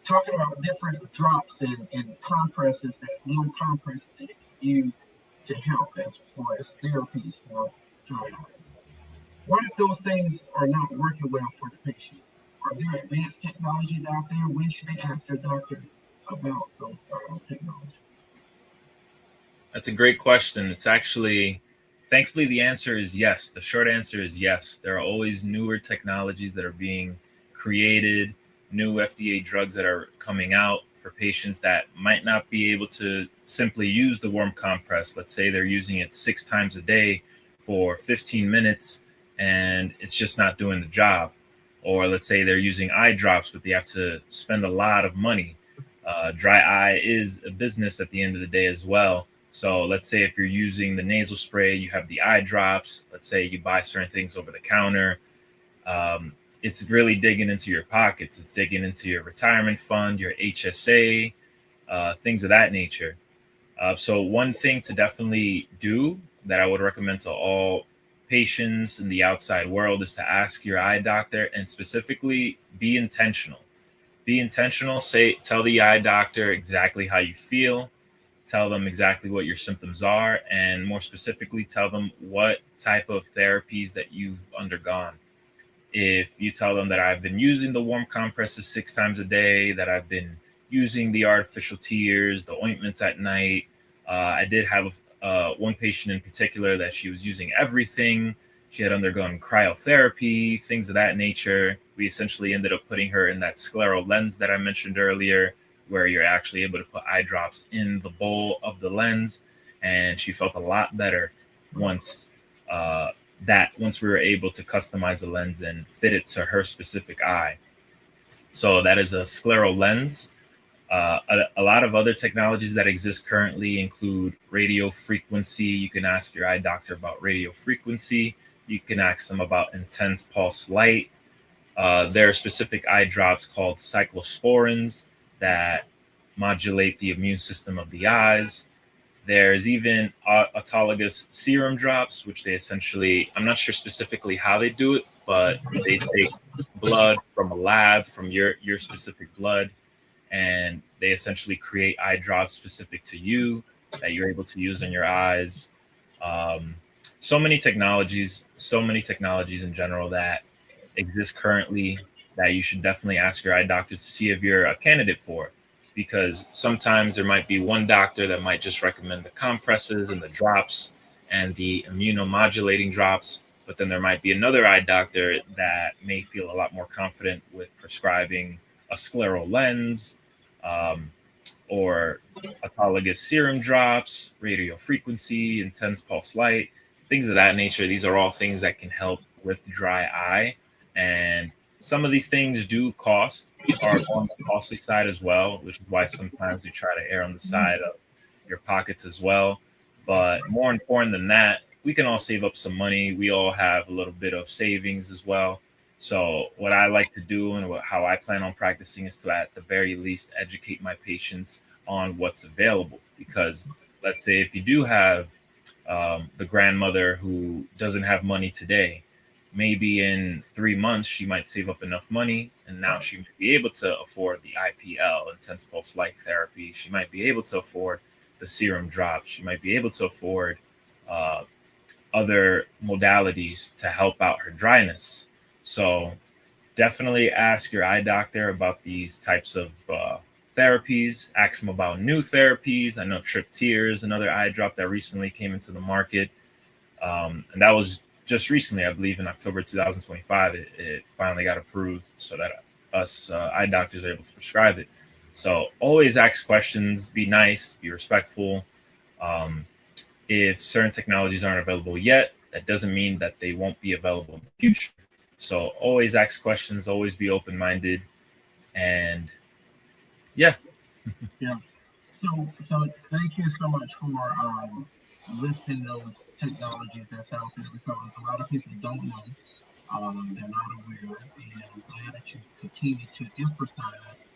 Talking about different drops and compresses, warm compresses that they can use to help as far as therapies for dry eyes. What if those things are not working well for the patient? Are there advanced technologies out there? When should they ask their doctors about those technologies? That's a great question. It's actually, thankfully, the answer is yes. The short answer is yes. There are always newer technologies that are being created, new FDA drugs that are coming out for patients that might not be able to simply use the warm compress. Let's say they're using it 6 times a day for 15 minutes and it's just not doing the job. Or let's say they're using eye drops, but they have to spend a lot of money. Dry eye is a business at the end of the day as well. So let's say if you're using the nasal spray, you have the eye drops. Let's say you buy certain things over the counter. It's really digging into your pockets. It's digging into your retirement fund, your HSA, things of that nature. So one thing to definitely do that I would recommend to all patients in the outside world is to ask your eye doctor, and specifically be intentional. Be intentional. Tell the eye doctor exactly how you feel. Tell them exactly what your symptoms are, and more specifically, tell them what type of therapies that you've undergone. If you tell them that I've been using the warm compresses 6 times a day, that I've been using the artificial tears, the ointments at night. I did have one patient in particular that she was using everything. She had undergone cryotherapy, things of that nature. We essentially ended up putting her in that scleral lens that I mentioned earlier, where you're actually able to put eye drops in the bowl of the lens. And she felt a lot better once we were able to customize the lens and fit it to her specific eye. So that is a scleral lens. A lot of other technologies that exist currently include radio frequency. You can ask your eye doctor about radio frequency. You can ask them about intense pulse light. There are specific eye drops called cyclosporins that modulate the immune system of the eyes. There's even autologous serum drops, which they essentially, I'm not sure specifically how they do it, but they take blood from a lab, from your specific blood, and they essentially create eye drops specific to you that you're able to use on your eyes. So many technologies in general that exist currently that you should definitely ask your eye doctor to see if you're a candidate for. Because sometimes there might be one doctor that might just recommend the compresses and the drops and the immunomodulating drops, but then there might be another eye doctor that may feel a lot more confident with prescribing a scleral lens, or autologous serum drops, radio frequency, intense pulse light, things of that nature. These are all things that can help with dry eye. And some of these things are on the costly side as well, which is why sometimes we try to err on the side of your pockets as well. But more important than that, we can all save up some money. We all have a little bit of savings as well. So what I like to do and how I plan on practicing is to, at the very least, educate my patients on what's available. Because let's say if you do have the grandmother who doesn't have money today, maybe in 3 months she might save up enough money, and now she might be able to afford the IPL, intense pulse light therapy. She might be able to afford the serum drops. She might be able to afford uh, other modalities to help out her dryness. So definitely ask your eye doctor about these types of therapies. Ask them about new therapies. I know Triptyr is another eye drop that recently came into the market. And that was just recently, I believe in October 2025, it finally got approved so that us eye doctors are able to prescribe it. So always ask questions, be nice, be respectful. Um, if certain technologies aren't available yet, that doesn't mean that they won't be available in the future. So always ask questions, always be open-minded, and yeah. Yeah. So thank you so much for listing those technologies that's out there, because a lot of people don't know. They're not aware, and I'm glad that you continue to emphasize,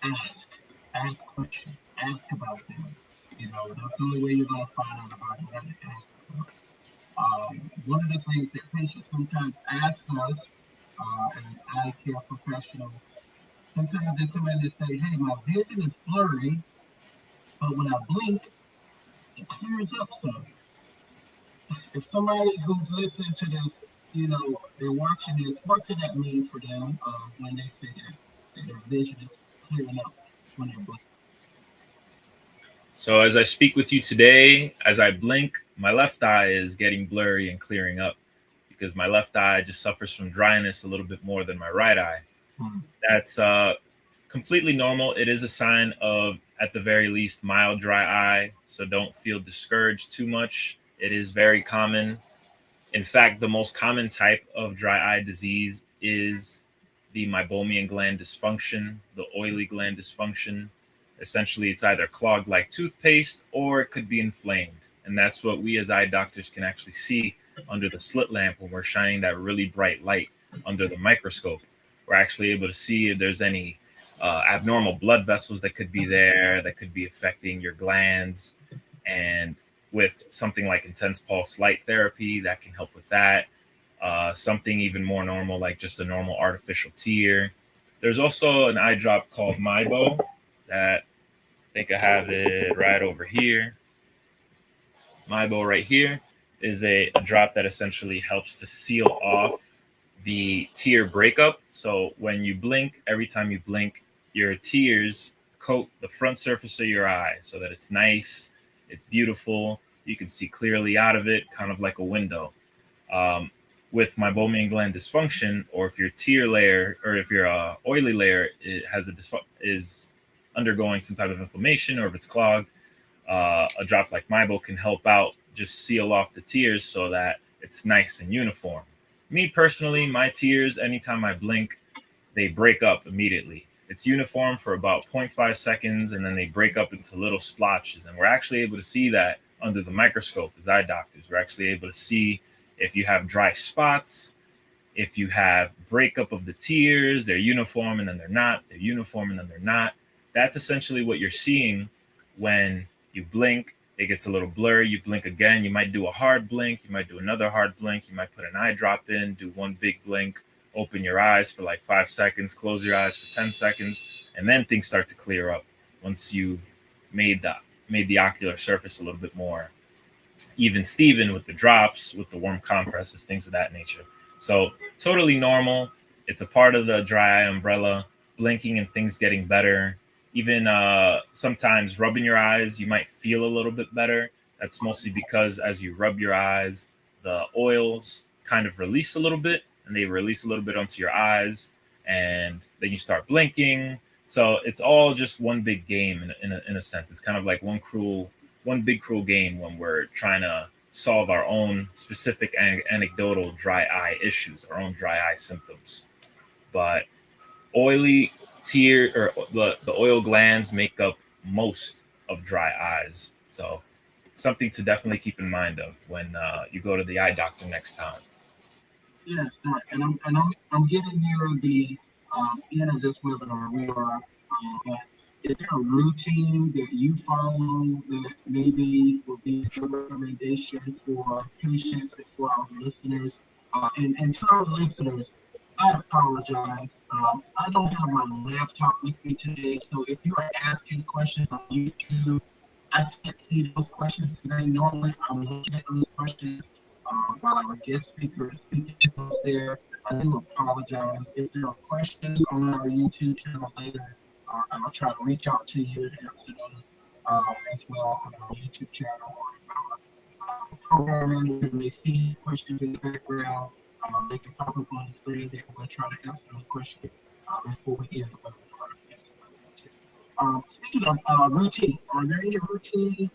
ask, ask questions, ask about them. That's the only way you're going to find out about it. You have to ask about it. One of the things that patients sometimes ask us as eye care professionals, sometimes they come in and say, hey, my vision is blurry, but when I blink, it clears up some. If somebody who's listening to this, they're watching this, what could that mean for them when they say that their vision is clearing up when they're blinking? So as I speak with you today, as I blink, my left eye is getting blurry and clearing up because my left eye just suffers from dryness a little bit more than my right eye. That's completely normal. It is a sign of, at the very least, mild dry eye. So don't feel discouraged too much. It is very common. In fact, the most common type of dry eye disease is the meibomian gland dysfunction, the oily gland dysfunction. Essentially, it's either clogged like toothpaste or it could be inflamed. And that's what we as eye doctors can actually see under the slit lamp when we're shining that really bright light under the microscope. We're actually able to see if there's any abnormal blood vessels that could be there, that could be affecting your glands. And with something like intense pulse light therapy, that can help with that. Something even more normal, like just a normal artificial tear. There's also an eye drop called Mibo that I think I have it right over here. Mibo right here is a drop that essentially helps to seal off the tear breakup. So when you blink, every time you blink, your tears coat the front surface of your eye so that it's nice, it's beautiful. You can see clearly out of it, kind of like a window. With meibomian gland dysfunction, or if your tear layer, or if your oily layer is undergoing some type of inflammation, or if it's clogged, a drop like Mibo can help out, just seal off the tears so that it's nice and uniform. Me personally, my tears, anytime I blink, they break up immediately. It's uniform for about 0.5 seconds, and then they break up into little splotches. And we're actually able to see that under the microscope as eye doctors. We're actually able to see if you have dry spots, if you have breakup of the tears, they're uniform and then they're not, they're uniform and then they're not. That's essentially what you're seeing when you blink. It gets a little blurry. You blink again. You might do a hard blink. You might do another hard blink. You might put an eye drop in, do one big blink, open your eyes for like 5 seconds, close your eyes for 10 seconds, and then things start to clear up once you've made the ocular surface a little bit more even Steven with the drops, with the warm compresses, things of that nature. So totally normal. It's a part of the dry eye umbrella. Blinking and things getting better. Even sometimes rubbing your eyes, you might feel a little bit better. That's mostly because as you rub your eyes, the oils kind of release a little bit, and they release a little bit onto your eyes, and then you start blinking. So it's all just one big game in a sense. It's kind of like one big cruel game when we're trying to solve our own specific anecdotal dry eye issues, our own dry eye symptoms. But oily tear or the oil glands make up most of dry eyes. So something to definitely keep in mind of when you go to the eye doctor next time. Yes, and I'm getting near the end of this webinar. We are. But is there a routine that you follow that maybe would be a good recommendation for patients and for our listeners? And to our listeners, I apologize. I don't have my laptop with me today, so if you are asking questions on YouTube, I can't see those questions today. Normally, I'm looking at those questions while our guest speaker is speaking to us there. I do apologize. If there are questions on our YouTube channel later, I'll try to reach out to you and answer those as well on our YouTube channel. Or if our program manager may see questions in the background, they can pop up on the screen. Then we'll try to answer those questions before we end the webinar. Speaking of routine, are there any routine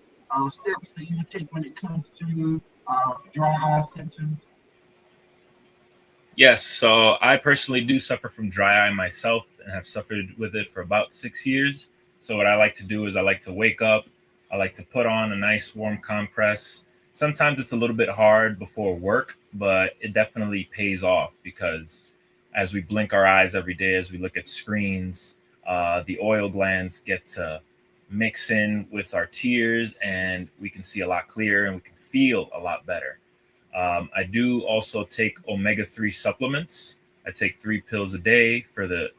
steps that you take when it comes to dry eye symptoms? Yes, so I personally do suffer from dry eye myself and have suffered with it for about 6 years. So what I like to do is I like to wake up, I like to put on a nice warm compress. Sometimes it's a little bit hard before work, but it definitely pays off because as we blink our eyes every day, as we look at screens, the oil glands get to mix in with our tears and we can see a lot clearer and we can feel a lot better. I do also take omega-3 supplements. I take 3 pills a day. For the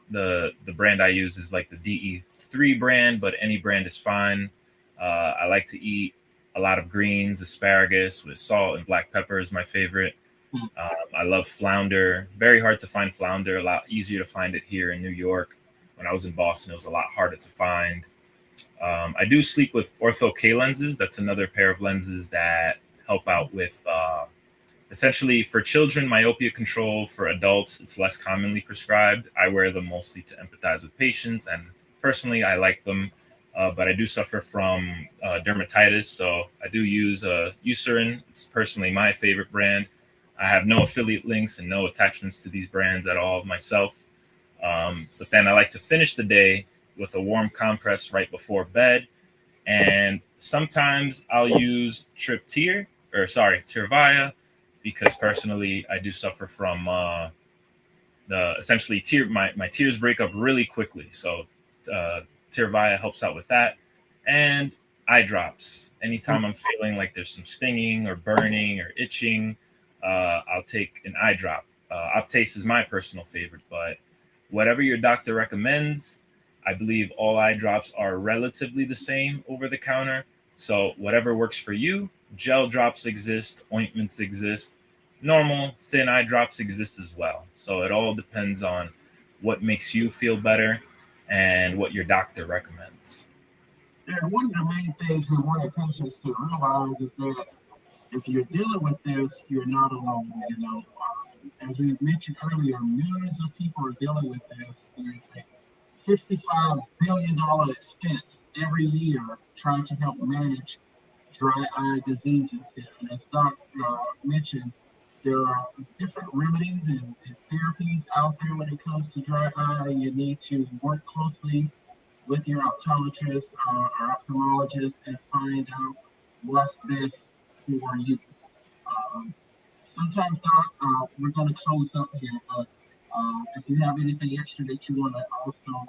brand I use is like the DE3 brand, but any brand is fine. I like to eat a lot of greens, asparagus with salt and black pepper is my favorite. I love flounder. Very hard to find flounder. A lot easier to find it here in New York. When I was in Boston, it was a lot harder to find. I do sleep with Ortho K lenses. That's another pair of lenses that help out with essentially, for children, myopia control. For adults, it's less commonly prescribed. I wear them mostly to empathize with patients, and personally, I like them. But I do suffer from dermatitis, so I do use Eucerin. It's personally my favorite brand. I have no affiliate links and no attachments to these brands at all myself. But then I like to finish the day with a warm compress right before bed. And sometimes I'll use Tirvaya, because personally I do suffer from the essentially my tears break up really quickly. So Tirvaya helps out with that. And eye drops. Anytime I'm feeling like there's some stinging or burning or itching, I'll take an eye drop. Optase is my personal favorite, but whatever your doctor recommends, I believe all eye drops are relatively the same over the counter. So whatever works for you, gel drops exist, ointments exist, normal thin eye drops exist as well. So it all depends on what makes you feel better and what your doctor recommends. Yeah, one of the main things we want patients to realize is that if you're dealing with this, you're not alone. As we mentioned earlier, millions of people are dealing with this. There's a $55 billion expense every year trying to help manage dry eye diseases. And as Doc mentioned, there are different remedies and therapies out there when it comes to dry eye. You need to work closely with your optometrist or ophthalmologist and find out what's best for you. Um, Sometimes, Doc, we're going to close up here, but if you have anything extra that you want to also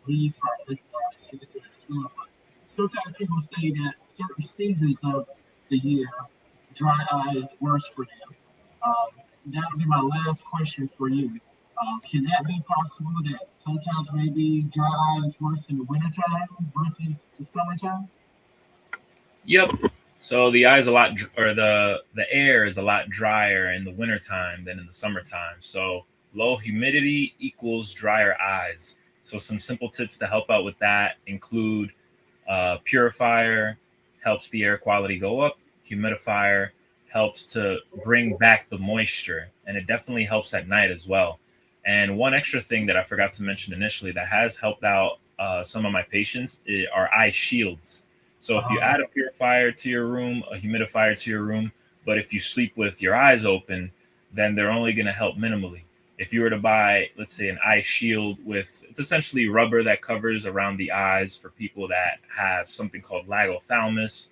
leave for our listeners, you can do that as well. But sometimes people say that certain seasons of the year, dry eye is worse for them. That would be my last question for you. Can that be possible that sometimes maybe dry eye is worse in the wintertime versus the summertime? Yep. So the eye's a lot, or the air is a lot drier in the wintertime than in the summertime. So low humidity equals drier eyes. So some simple tips to help out with that include purifier helps the air quality go up. Humidifier helps to bring back the moisture, and it definitely helps at night as well. And one extra thing that I forgot to mention initially that has helped out some of my patients are eye shields. So if you Uh, add a purifier to your room, a humidifier to your room, but if you sleep with your eyes open, then they're only going to help minimally. If you were to buy, let's say, an eye shield with, it's essentially rubber that covers around the eyes for people that have something called lagophthalmus,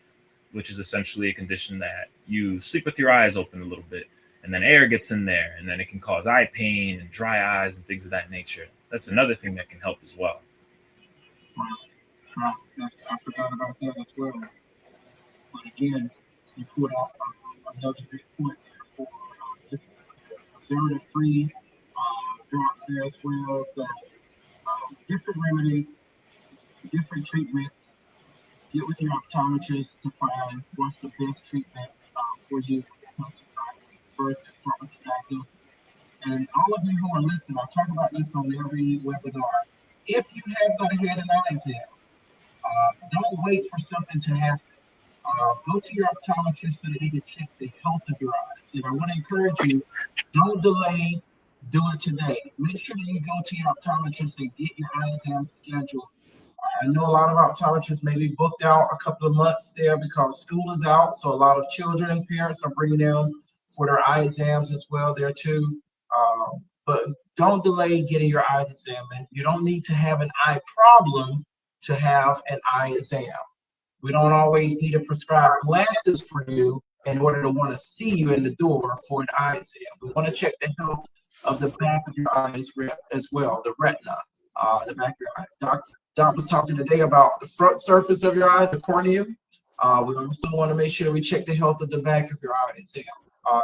which is essentially a condition that you sleep with your eyes open a little bit. and then air gets in there, and then it can cause eye pain and dry eyes and things of that nature. That's another thing that can help as well. I forgot about that as well. But again, you put out another big point there for this preservative-free drugs there as well. So different remedies, different treatments. Get with your optometrist to find what's the best treatment for you first and foremost diagnosis. And all of you who are listening, I talk about this on every webinar. If you have not had an eye exam, don't wait for something to happen. Go to your optometrist so that they can check the health of your eyes. And I want to encourage you, don't delay, do it today. Make sure that you go to your optometrist and get your eye exam scheduled. I know a lot of optometrists may be booked out a couple of months there because school is out. So a lot of children, parents are bringing them for their eye exams as well there too. But don't delay getting your eyes examined. You don't need to have an eye problem to have an eye exam. We don't always need to prescribe glasses for you in order to want to see you in the door for an eye exam. We want to check the health of the back of your eyes as well, the retina, the back of your eye. Doc was talking today about the front surface of your eye, the cornea. We also want to make sure we check the health of the back of your eye exam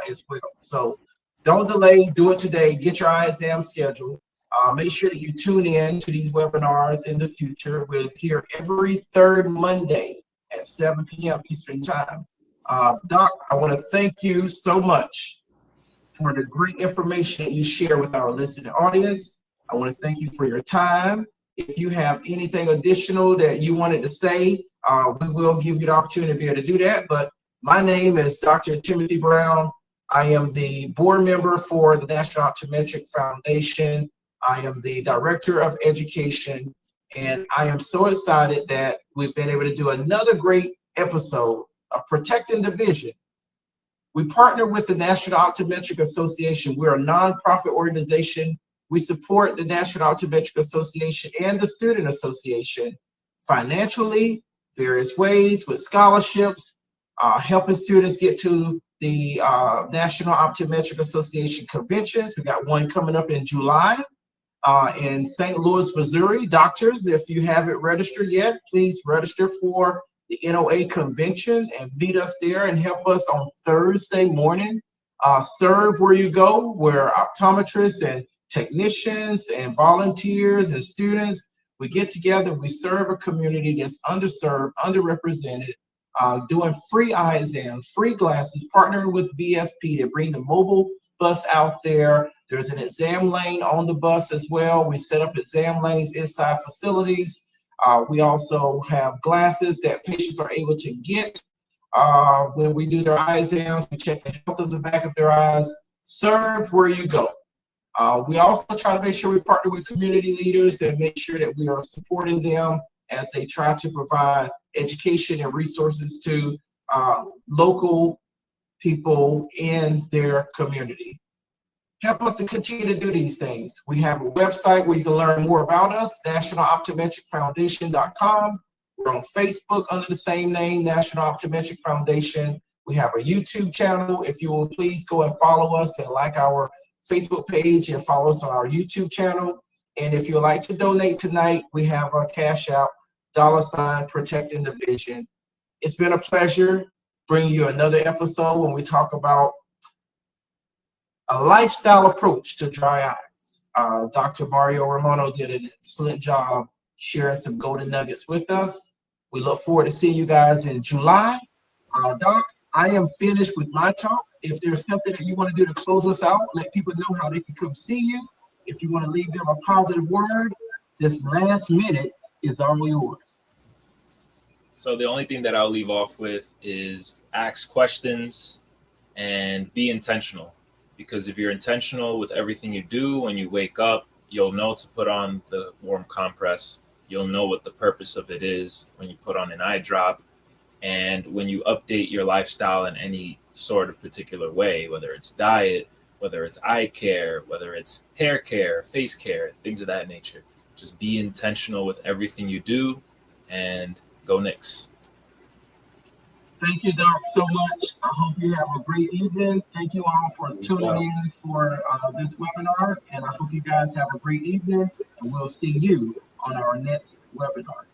as well. So don't delay, do it today. Get your eye exam scheduled. Make sure that you tune in to these webinars in the future. We're here every third Monday at 7 p.m. Eastern Time. Doc, I want to thank you so much for the great information that you share with our listening audience. I want to thank you for your time. If you have anything additional that you wanted to say, we will give you the opportunity to be able to do that. But my name is Dr. Timothy Brown. I am the board member for the National Optometric Foundation. I am the director of education, and I am so excited that we've been able to do another great episode of Protecting the Vision. We partner with the National Optometric Association. We're a nonprofit organization. We support the National Optometric Association and the Student Association financially, various ways with scholarships, helping students get to the National Optometric Association conventions. We got one coming up in July in St. Louis, Missouri. Doctors, if you haven't registered yet, please register for the NOA convention and meet us there and help us on Thursday morning. Serve where you go, where optometrists and technicians and volunteers and students, we get together, we serve a community that's underserved, underrepresented, doing free eye exams, free glasses, partnering with VSP to bring the mobile bus out there. There's an exam lane on the bus as well. We set up exam lanes inside facilities. We also have glasses that patients are able to get when we do their eye exams. We check the health of the back of their eyes. Serve where you go. We also try to make sure we partner with community leaders and make sure that we are supporting them as they try to provide education and resources to local people in their community. Help us to continue to do these things. We have a website where you can learn more about us, nationaloptometricfoundation.com. We're on Facebook under the same name, National Optometric Foundation. We have a YouTube channel. If you will please go and follow us and like our Facebook page and follow us on our YouTube channel. And if you'd like to donate tonight, we have our Cash App, $ Protecting the Vision. It's been a pleasure bringing you another episode when we talk about a lifestyle approach to dry eyes. Dr. Mario Romano did an excellent job sharing some golden nuggets with us. We look forward to seeing you guys in July. Doc, I am finished with my talk. If there's something that you want to do to close us out, let people know how they can come see you. If you want to leave them a positive word, this last minute is all yours. So the only thing that I'll leave off with is ask questions and be intentional. Because if you're intentional with everything you do, when you wake up, you'll know to put on the warm compress. You'll know what the purpose of it is when you put on an eye drop. And when you update your lifestyle in any sort of particular way, whether it's diet, whether it's eye care, whether it's hair care, face care, things of that nature, just be intentional with everything you do and go Knicks. Thank you, Doc, so much. I hope you have a great evening. Thank you all for tuning in for this webinar, and I hope you guys have a great evening, and we'll see you on our next webinar.